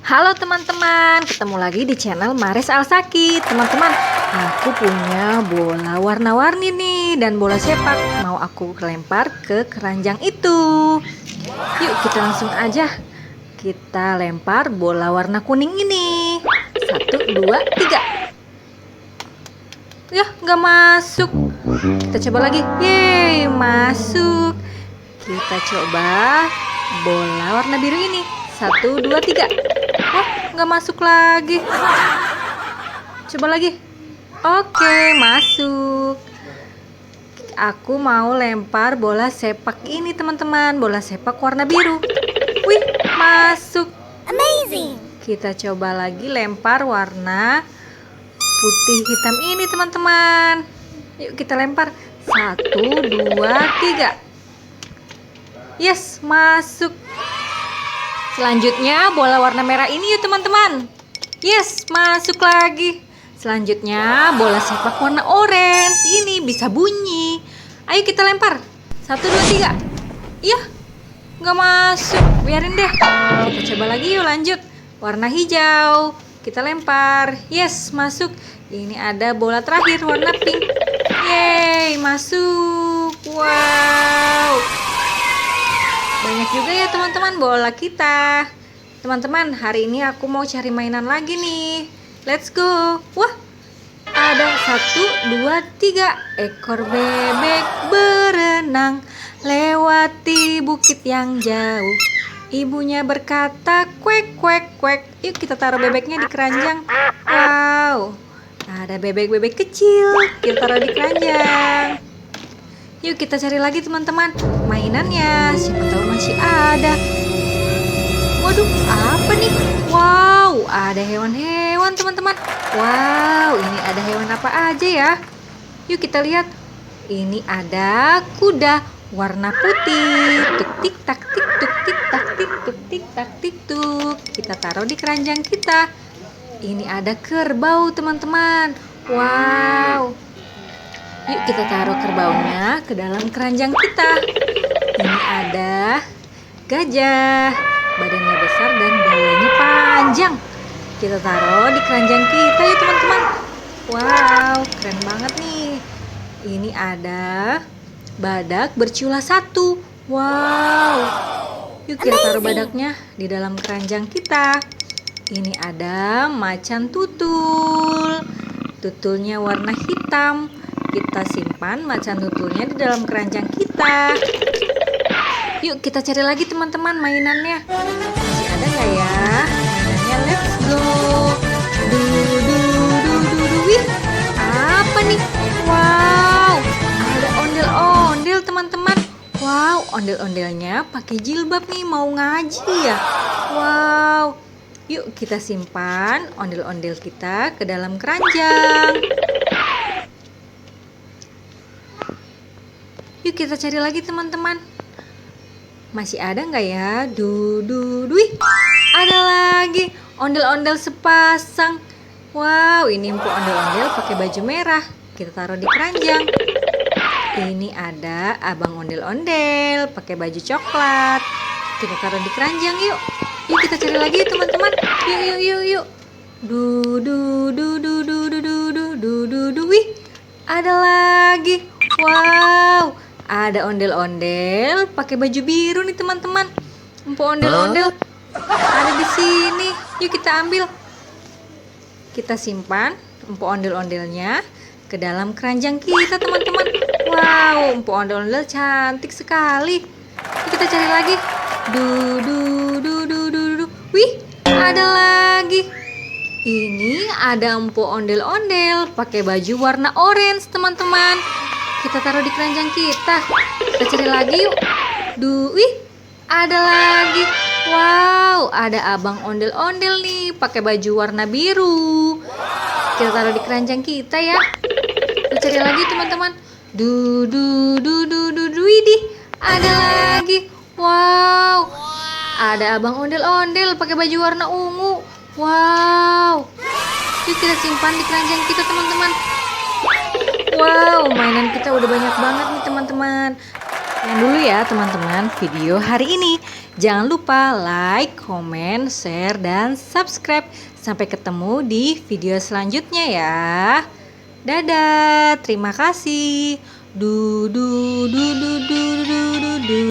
Halo teman-teman, ketemu lagi di channel Maris Alsaki. Teman-teman, aku punya bola warna-warni nih dan bola sepak. Mau aku lempar ke keranjang itu. Yuk kita langsung aja. Kita lempar bola warna kuning ini. 1, 2, 3. Yah, nggak masuk. Kita coba lagi. Yeay, masuk. Kita coba bola warna biru ini. 1, 2, 3. Wah, nggak masuk lagi. Coba lagi. Oke, masuk. Aku mau lempar bola sepak ini, teman-teman. Bola sepak warna biru. Wih, masuk. Amazing. Kita coba lagi lempar warna putih hitam ini, teman-teman. Yuk kita lempar. 1, 2, 3. Yes, masuk. Selanjutnya bola warna merah ini yuk teman-teman. Yes, masuk lagi. Selanjutnya bola sepak warna orange ini bisa bunyi. Ayo kita lempar. 1, 2, 3. Iya, nggak masuk. Biarin deh. Kita coba lagi yuk, lanjut. Warna hijau. Kita lempar. Yes, masuk. Ini ada bola terakhir warna pink. Yeay, masuk. Wow. Banyak juga ya teman-teman bola kita. Teman-teman, hari ini aku mau cari mainan lagi nih. Let's go. Wah, ada 1, 2, 3 ekor bebek berenang lewati bukit yang jauh. Ibunya berkata kuek kuek kuek. Yuk kita taruh bebeknya di keranjang. Wow, ada bebek-bebek kecil. Kita taruh di keranjang. Yuk kita cari lagi teman-teman mainannya, siapa tahu masih ada. Waduh, apa nih? Wow, ada hewan-hewan teman-teman. Wow, ini ada hewan apa aja ya? Yuk kita lihat. Ini ada kuda warna putih. Tuk tik tak tik tuk tik tak tik tuk tik tak tik tuk. Kita taruh di keranjang kita. Ini ada kerbau teman-teman. Wow. Yuk kita taruh kerbaunya ke dalam keranjang kita. Ini ada gajah, badannya besar dan dagunya panjang. Kita taruh di keranjang kita ya teman-teman. Wow, keren banget nih. Ini ada badak bercula 1. Wow. Yuk kita taruh badaknya di dalam keranjang kita. Ini ada macan tutul. Tutulnya warna hitam. Kita simpan macan tutulnya di dalam keranjang kita. Yuk kita cari lagi teman-teman mainannya. Masih ada nggak ya? Mainannya let's go. Wih, apa nih? Wow, ada ondel-ondel teman-teman. Wow, ondel-ondelnya pakai jilbab nih, mau ngaji ya. Wow. Yuk kita simpan ondel-ondel kita ke dalam keranjang. Yuk kita cari lagi teman-teman. Masih ada nggak ya? Wih, ada lagi ondel-ondel sepasang. Wow, ini empuk ondel-ondel pakai baju merah. Kita taruh di keranjang. Ini ada abang ondel-ondel pakai baju coklat. Kita taruh di keranjang yuk. Yuk kita cari lagi teman-teman. Yuk. Wih, ada lagi. Wow. Ada ondel-ondel pakai baju biru nih teman-teman. Empuk ondel-ondel ada di sini. Yuk kita ambil. Kita simpan empuk ondel-ondelnya ke dalam keranjang kita teman-teman. Wow, empuk ondel-ondel cantik sekali. Yuk kita cari lagi. Wih, ada lagi. Ini ada empuk ondel-ondel pakai baju warna orange teman-teman. Kita taruh di keranjang kita. Kita cari lagi yuk. Wih, ada lagi. Wow, ada abang ondel-ondel nih pakai baju warna biru. Kita taruh di keranjang kita ya. Kita cari lagi teman-teman. Widih, ada lagi. Wow, ada abang ondel-ondel pakai baju warna ungu. Wow. Yuk kita simpan di keranjang kita teman-teman. Wow, mainan kita udah banyak banget nih teman-teman. Sekian dulu ya teman-teman video hari ini. Jangan lupa like, comment, share, dan subscribe. Sampai ketemu di video selanjutnya ya. Dadah, terima kasih. Du du du du.